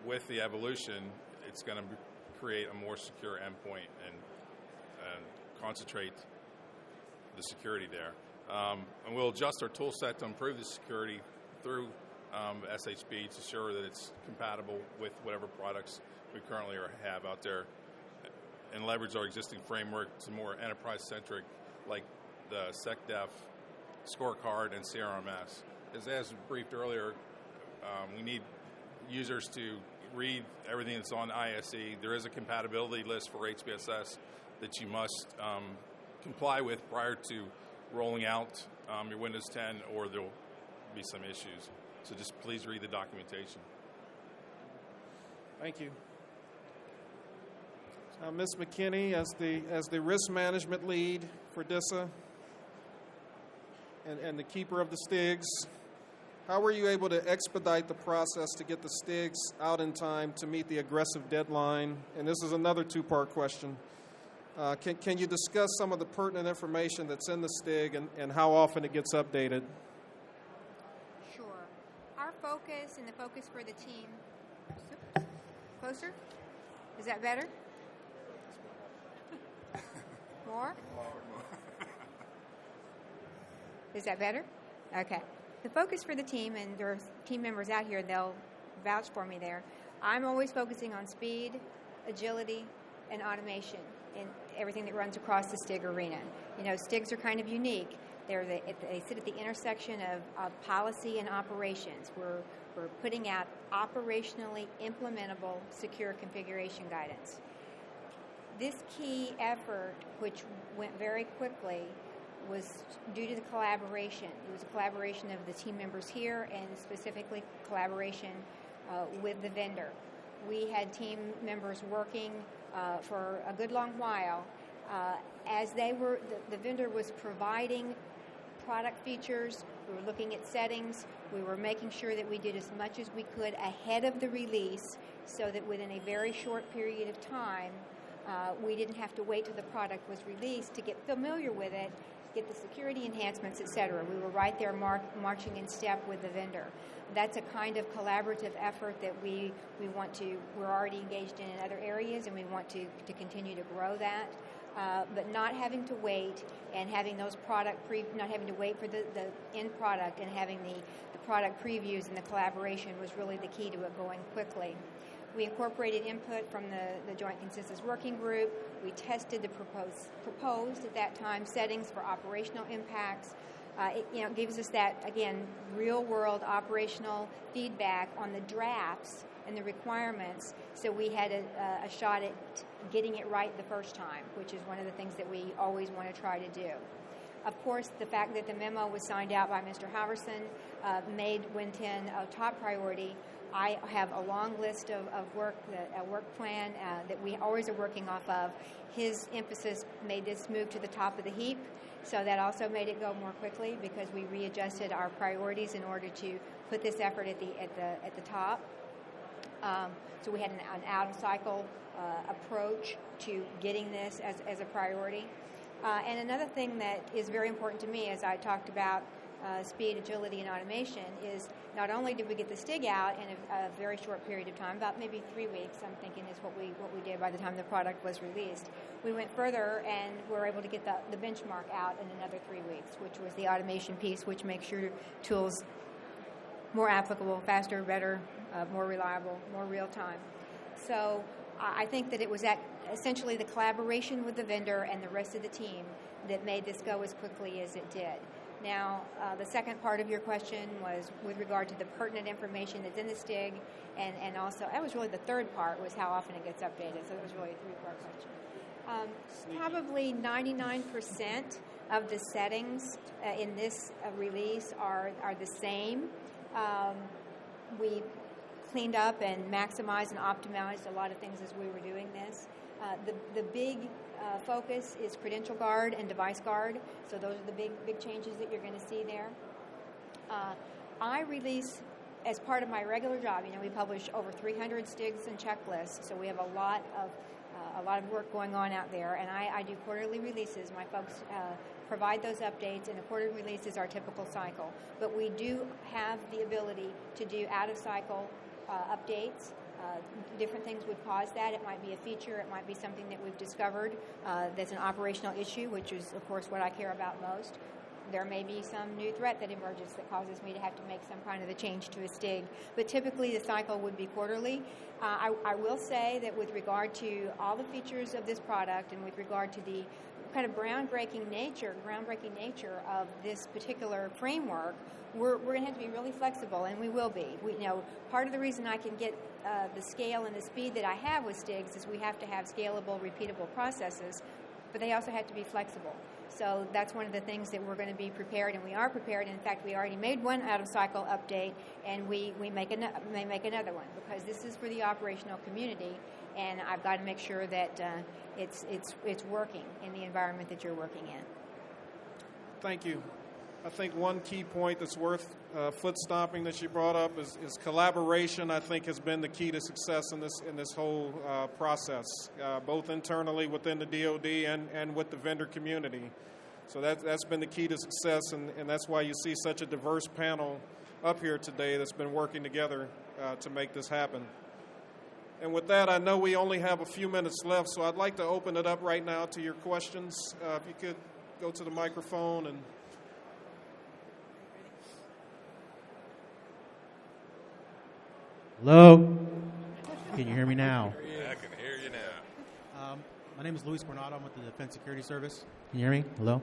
With the evolution, it's going to create a more secure endpoint and concentrate the security there. And we'll adjust our tool set to improve the security through SHB to ensure that it's compatible with whatever products we currently have out there, and leverage our existing framework to more enterprise-centric, like the SecDef scorecard and CRMS. As briefed earlier, we need users to read everything that's on ISE. There is a compatibility list for HBSS that you must comply with prior to rolling out your Windows 10, or there'll be some issues. So just please read the documentation. Thank you. Ms. McKinney, as the risk management lead for DISA and the keeper of the Stigs, how were you able to expedite the process to get the Stigs out in time to meet the aggressive deadline? And this is another two-part question. Can you discuss some of the pertinent information that's in the Stig and how often it gets updated? Sure. Our focus and the focus for the team. Closer? Is that better? More? Is that better? Okay. The focus for the team, and there are team members out here, they'll vouch for me there. I'm always focusing on speed, agility, and automation in everything that runs across the Stig arena. You know, Stigs are kind of unique. They sit at the intersection of policy and operations. We're putting out operationally implementable secure configuration guidance. This key effort, which went very quickly, was due to the collaboration. It was a collaboration of the team members here and specifically collaboration with the vendor. We had team members working for a good long while as the vendor was providing product features. We were looking at settings. We were making sure that we did as much as we could ahead of the release so that within a very short period of time, we didn't have to wait till the product was released to get familiar with it, get the security enhancements, etc. We were right there marching in step with the vendor. That's a kind of collaborative effort that we're already engaged in other areas, and we want to continue to grow that. But not having to wait and having those not having to wait for the end product and having the product previews and the collaboration was really the key to it going quickly. We incorporated input from the Joint Consensus Working Group. We tested the proposed at that time settings for operational impacts. It gives us that, again, real-world operational feedback on the drafts and the requirements, so we had a shot at getting it right the first time, which is one of the things that we always want to try to do. Of course, the fact that the memo was signed out by Mr. Halverson made Win 10 a top priority. I have a long list of work, a work plan that we always are working off of. His emphasis made this move to the top of the heap, so that also made it go more quickly because we readjusted our priorities in order to put this effort at the top. So we had an out-of-cycle approach to getting this as a priority. And another thing that is very important to me, as I talked about speed, agility, and automation, is not only did we get the Stig out in a very short period of time, about maybe 3 weeks, I'm thinking is what we did by the time the product was released. We went further and were able to get the benchmark out in another 3 weeks, which was the automation piece, which makes your tools more applicable, faster, better, more reliable, more real time. So I think that it was essentially the collaboration with the vendor and the rest of the team that made this go as quickly as it did. Now, the second part of your question was with regard to the pertinent information that's in the Stig, and also, that was really the third part, was how often it gets updated, so it was really a three-part question. Probably 99% of the settings in this release are the same. We cleaned up and maximized and optimized a lot of things as we were doing this. The big focus is Credential Guard and Device Guard, so those are the big changes that you're going to see there. I release, as part of my regular job, we publish over 300 Stigs and checklists, so we have a lot of work going on out there, and I do quarterly releases. My folks provide those updates, and a quarterly release is our typical cycle. But we do have the ability to do out-of-cycle updates. Different things would cause that. It might be a feature. It might be something that we've discovered that's an operational issue, which is, of course, what I care about most. There may be some new threat that emerges that causes me to have to make some kind of a change to a Stig. But typically the cycle would be quarterly. I will say that with regard to all the features of this product and with regard to the kind of groundbreaking nature of this particular framework, we're going to have to be really flexible, and we will be. Part of the reason I can get the scale and the speed that I have with Stigs is we have to have scalable, repeatable processes, but they also have to be flexible. So that's one of the things that we're going to be prepared, and we are prepared. In fact, we already made one out-of-cycle update, and we may make another one, because this is for the operational community, and I've got to make sure that it's working in the environment that you're working in. Thank you. I think one key point that's worth foot stomping that you brought up is collaboration. I think has been the key to success in this whole process, both internally within the DoD and with the vendor community. So that's been the key to success, and that's why you see such a diverse panel up here today that's been working together to make this happen. And with that, I know we only have a few minutes left, so I'd like to open it up right now to your questions. If you could go to the microphone and... Hello? Can you hear me now? Yeah, I can hear you now. My name is Luis Coronado. I'm with the Defense Security Service. Can you hear me? Hello?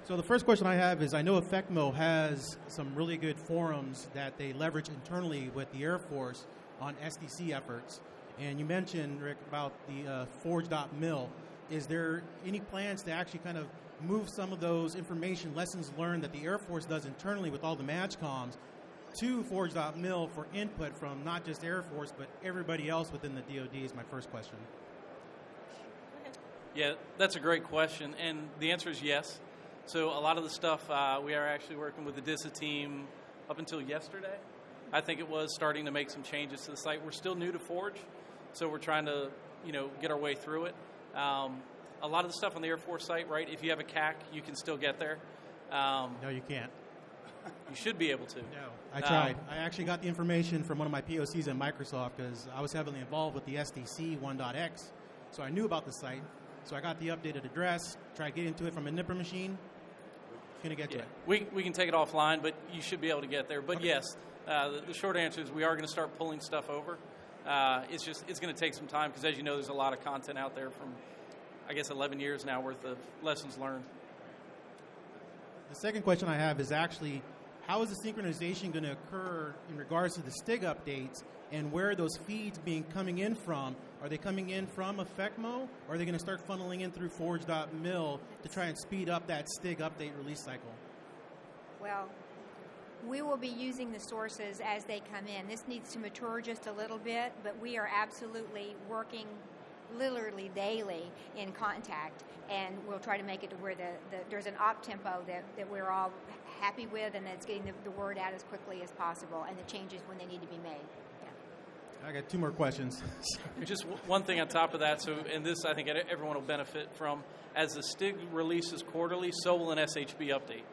So the first question I have is, I know EFFECMO has some really good forums that they leverage internally with the Air Force on SDC efforts. And you mentioned, Rick, about the forge.mil. Is there any plans to actually kind of move some of those information, lessons learned that the Air Force does internally with all the MAGCOMs to forge.mil for input from not just Air Force, but everybody else within the DoD is my first question. Yeah, that's a great question, and the answer is yes. So a lot of the stuff, we are actually working with the DISA team up until yesterday. I think it was starting to make some changes to the site. We're still new to Forge, so we're trying to, get our way through it. A lot of the stuff on the Air Force site, right, if you have a CAC, you can still get there. No, you can't. You should be able to. No, I tried. I actually got the information from one of my POCs at Microsoft because I was heavily involved with the SDC 1.x, so I knew about the site. So I got the updated address, tried getting to it from a Nipper machine. Couldn't get to it. We can take it offline, but you should be able to get there. But okay. Yes, the short answer is we are going to start pulling stuff over. It's going to take some time because, as you know, there's a lot of content out there from, I guess, 11 years now worth of lessons learned. The second question I have is actually, how is the synchronization going to occur in regards to the Stig updates, and where are those feeds coming in from? Are they coming in from EFFECMO, or are they going to start funneling in through forge.mil to try and speed up that Stig update release cycle? Well, we will be using the sources as they come in. This needs to mature just a little bit, but we are absolutely working literally daily in contact, and we'll try to make it to where there's an op tempo that we're all happy with, and that's getting the word out as quickly as possible, and the changes when they need to be made. I got two more questions. Just one thing on top of that, and this I think everyone will benefit from, as the Stig releases quarterly, so will an SHB update. Okay.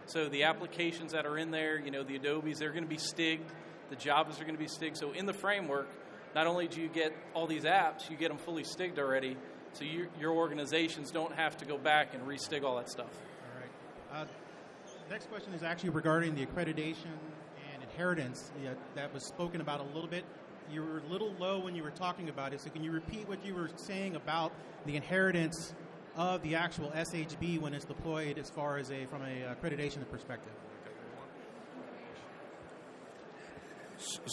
So the applications that are in there, the Adobes, they're going to be Stig, the Javas are going to be Stig. So in the framework, not only do you get all these apps, you get them fully Stigged already, so your organizations don't have to go back and re-Stig all that stuff. All right. Next question is actually regarding the accreditation and inheritance that was spoken about a little bit. You were a little low when you were talking about it, so can you repeat what you were saying about the inheritance of the actual SHB when it's deployed as far as from a accreditation perspective?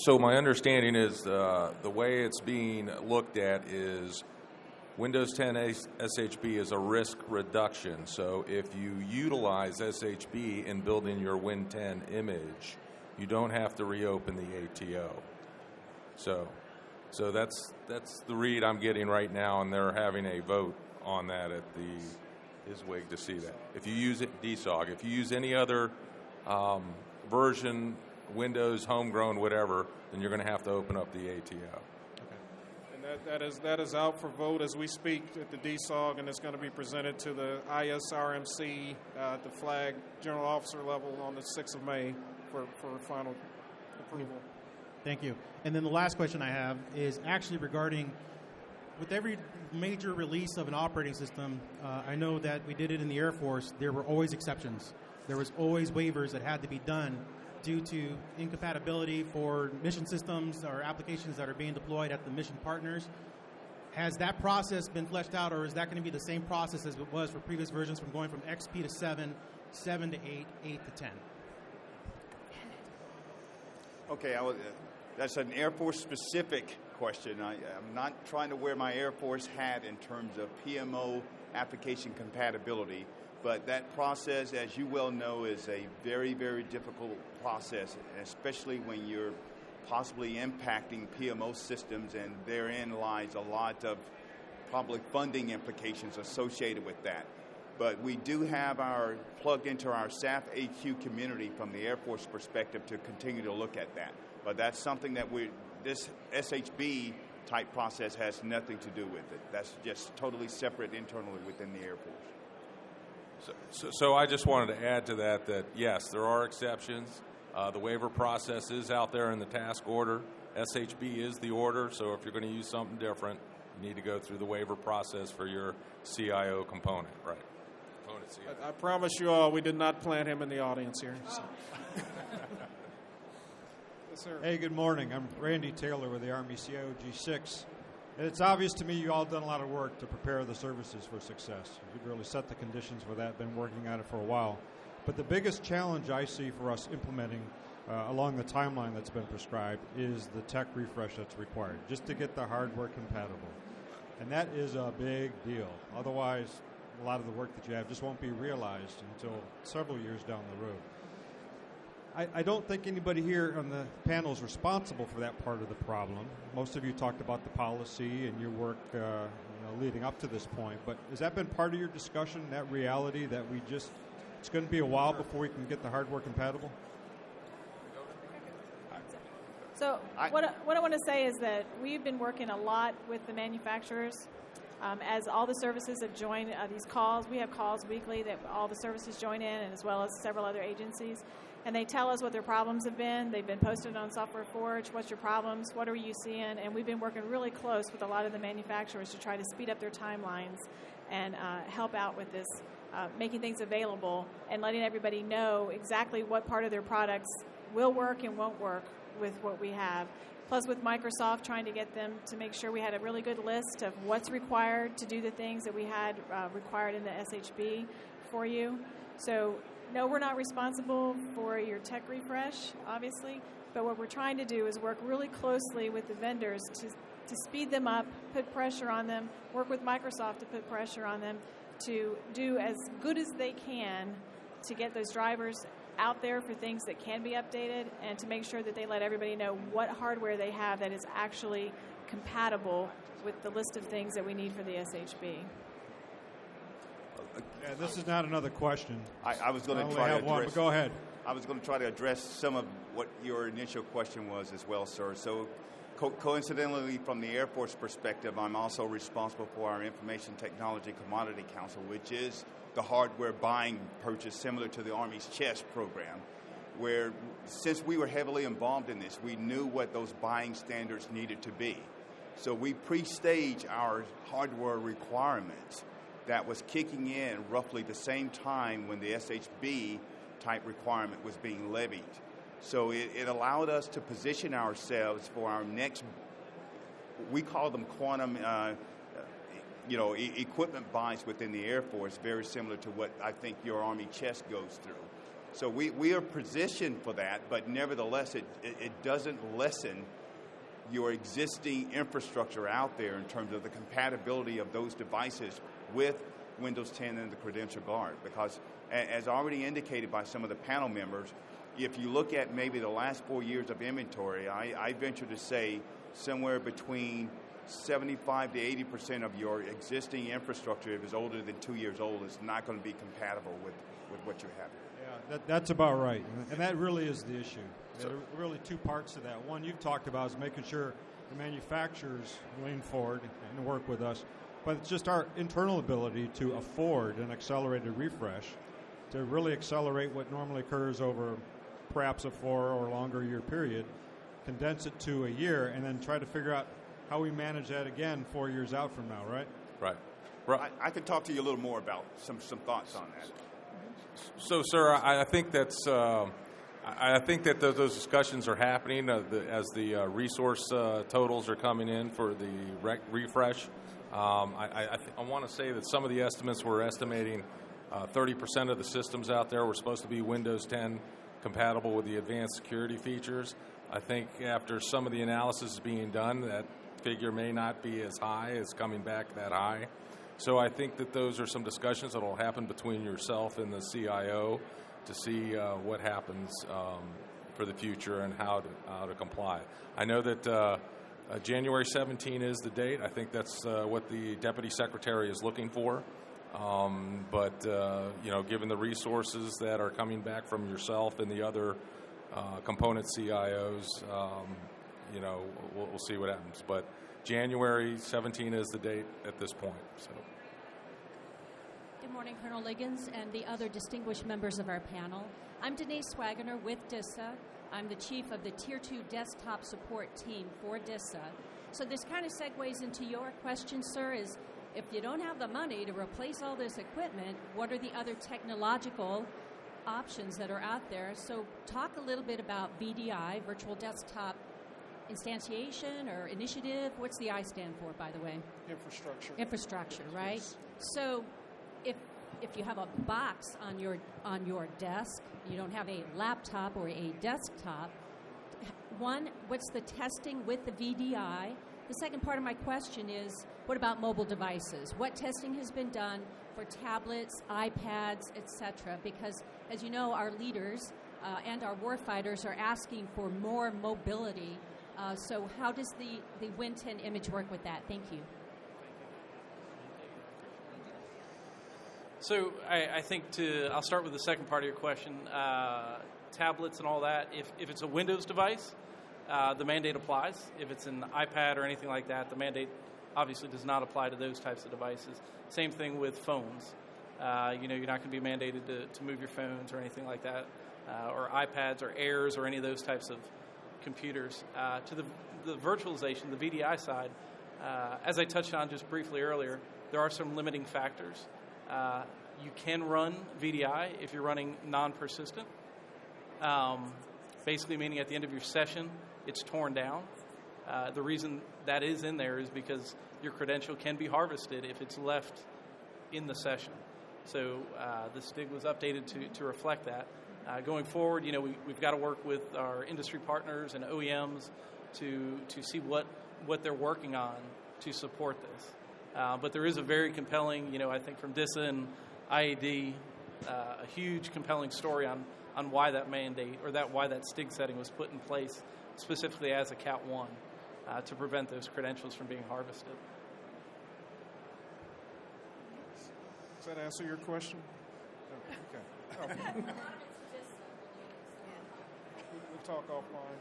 So my understanding is the way it's being looked at is Windows 10 SHB is a risk reduction. So if you utilize SHB in building your Win 10 image, you don't have to reopen the ATO. So that's the read I'm getting right now, and they're having a vote on that at the ISWIG to see that. If you use it, DSOG, if you use any other version, Windows, homegrown, whatever, then you're going to have to open up the ATO. And that is out for vote as we speak at the DSOG, and it's going to be presented to the ISRMC at the flag general officer level on the 6th of May for final approval. Thank you. And then the last question I have is actually regarding, with every major release of an operating system, I know that we did it in the Air Force, there were always exceptions. There was always waivers that had to be done due to incompatibility for mission systems or applications that are being deployed at the mission partners. Has that process been fleshed out, or is that going to be the same process as it was for previous versions from going from XP to 7, 7 to 8, 8 to 10? Okay, that's an Air Force specific question. I'm not trying to wear my Air Force hat in terms of PMO application compatibility, but that process, as you well know, is a very, very difficult process, especially when you're possibly impacting PMO systems, and therein lies a lot of probably funding implications associated with that. But we do have our plugged into our SAF AQ community from the Air Force perspective to continue to look at that. But that's something that this SHB type process has nothing to do with it. That's just totally separate internally within the Air Force. So I just wanted to add to that yes, there are exceptions. The waiver process is out there in the task order. SHB is the order, so if you're going to use something different, you need to go through the waiver process for your CIO component, right? I promise you all, we did not plant him in the audience here. So. Yes, sir. Hey, good morning. I'm Randy Taylor with the Army CIO G6. And it's obvious to me you all done a lot of work to prepare the services for success. You've really set the conditions for that, been working at it for a while. But the biggest challenge I see for us implementing along the timeline that's been prescribed is the tech refresh that's required, just to get the hardware compatible. And that is a big deal. Otherwise, a lot of the work that you have just won't be realized until several years down the road. I don't think anybody here on the panel is responsible for that part of the problem. Most of you talked about the policy and your work leading up to this point, but has that been part of your discussion, that reality that it's going to be a while before we can get the hardware compatible? So what I want to say is that we've been working a lot with the manufacturers. As all the services have joined these calls, we have calls weekly that all the services join in, and as well as several other agencies. And they tell us what their problems have been. They've been posted on Software Forge. What's your problems? What are you seeing? And we've been working really close with a lot of the manufacturers to try to speed up their timelines and help out with this, making things available and letting everybody know exactly what part of their products will work and won't work with what we have. Plus with Microsoft, trying to get them to make sure we had a really good list of what's required to do the things that we had required in the SHB for you. So no, we're not responsible for your tech refresh, obviously, but what we're trying to do is work really closely with the vendors to speed them up, put pressure on them, work with Microsoft to put pressure on them to do as good as they can to get those drivers out there for things that can be updated, and to make sure that they let everybody know what hardware they have that is actually compatible with the list of things that we need for the SHB. Yeah, this is not another question. I was going to try to address one, but go ahead. I was going to try to address some of what your initial question was as well, sir. So coincidentally, from the Air Force perspective, I'm also responsible for our Information Technology Commodity Council, which is the hardware buying purchase similar to the Army's CHESS program, where since we were heavily involved in this, we knew what those buying standards needed to be. So we pre-stage our hardware requirements that was kicking in roughly the same time when the SHB type requirement was being levied. So it allowed us to position ourselves for our next, we call them quantum equipment buys within the Air Force, very similar to what I think your Army chest goes through. So we are positioned for that, but nevertheless, it doesn't lessen your existing infrastructure out there in terms of the compatibility of those devices with Windows 10 and the Credential Guard. Because as already indicated by some of the panel members, if you look at maybe the last 4 years of inventory, I venture to say somewhere between 75 to 80% of your existing infrastructure, if it's older than 2 years old, is not going to be compatible with what you have here. That's about right, and that really is the issue. There are really two parts to that. One you've talked about is making sure the manufacturers lean forward and work with us, but it's just our internal ability to afford an accelerated refresh to really accelerate what normally occurs over perhaps a 4 or longer year period, condense it to a year, and then try to figure out how we manage that again 4 years out from now, right? Right. I could talk to you a little more about some thoughts on that. So, sir, I think that's. I think that those discussions are happening as the resource totals are coming in for the refresh. I want to say that some of the estimates were estimating 30% of the systems out there were supposed to be Windows 10 compatible with the advanced security features. I think after some of the analysis is being done, that figure may not be as high as coming back that high. So I think that those are some discussions that will happen between yourself and the CIO to see what happens for the future and how to comply. I know that January 17 is the date. I think that's what the Deputy Secretary is looking for. But given the resources that are coming back from yourself and the other component CIOs, we'll see what happens. But January 17 is the date at this point. So. Good morning, Colonel Liggins and the other distinguished members of our panel. I'm Denise Swaggener with DISA. I'm the chief of the Tier 2 desktop support team for DISA. So this kind of segues into your question, sir, is if you don't have the money to replace all this equipment, what are the other technological options that are out there? So talk a little bit about VDI, Virtual Desktop Instantiation or Initiative. What's the I stand for, by the way? Infrastructure. Infrastructure, right? Yes. So if you have a box on your desk, you don't have a laptop or a desktop, one, what's the testing with the VDI? The second part of my question is, what about mobile devices? What testing has been done for tablets, iPads, etc.? Because, as you know, our leaders and our warfighters are asking for more mobility. So how does the Win 10 image work with that? Thank you. So I think I'll start with the second part of your question. Tablets and all that, if it's a Windows device, the mandate applies. If it's an iPad or anything like that, the mandate obviously does not apply to those types of devices. Same thing with phones. You're not going to be mandated to move your phones or anything like that, or iPads or Airs or any of those types of computers. To the virtualization, the VDI side, as I touched on just briefly earlier, there are some limiting factors. You can run VDI if you're running non-persistent, basically meaning at the end of your session, it's torn down. The reason that is in there is because your credential can be harvested if it's left in the session. So the Stig was updated to reflect that. Going forward, we've got to work with our industry partners and OEMs to see what they're working on to support this. But there is a very compelling, I think from DISA and IAD, a huge compelling story on why that mandate or why that Stig setting was put in place specifically as a Cat 1 to prevent those credentials from being harvested. Does that answer your question? Oh, okay. Oh. We'll talk offline.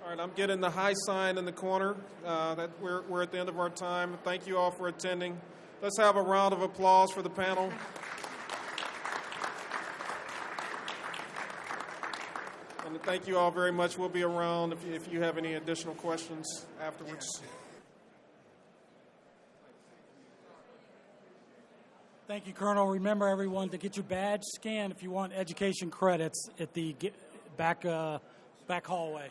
All right, I'm getting the high sign in the corner that we're at the end of our time. Thank you all for attending. Let's have a round of applause for the panel. And thank you all very much. We'll be around if you have any additional questions afterwards. Thank you, Colonel. Remember, everyone, to get your badge scanned if you want education credits at the back hallway.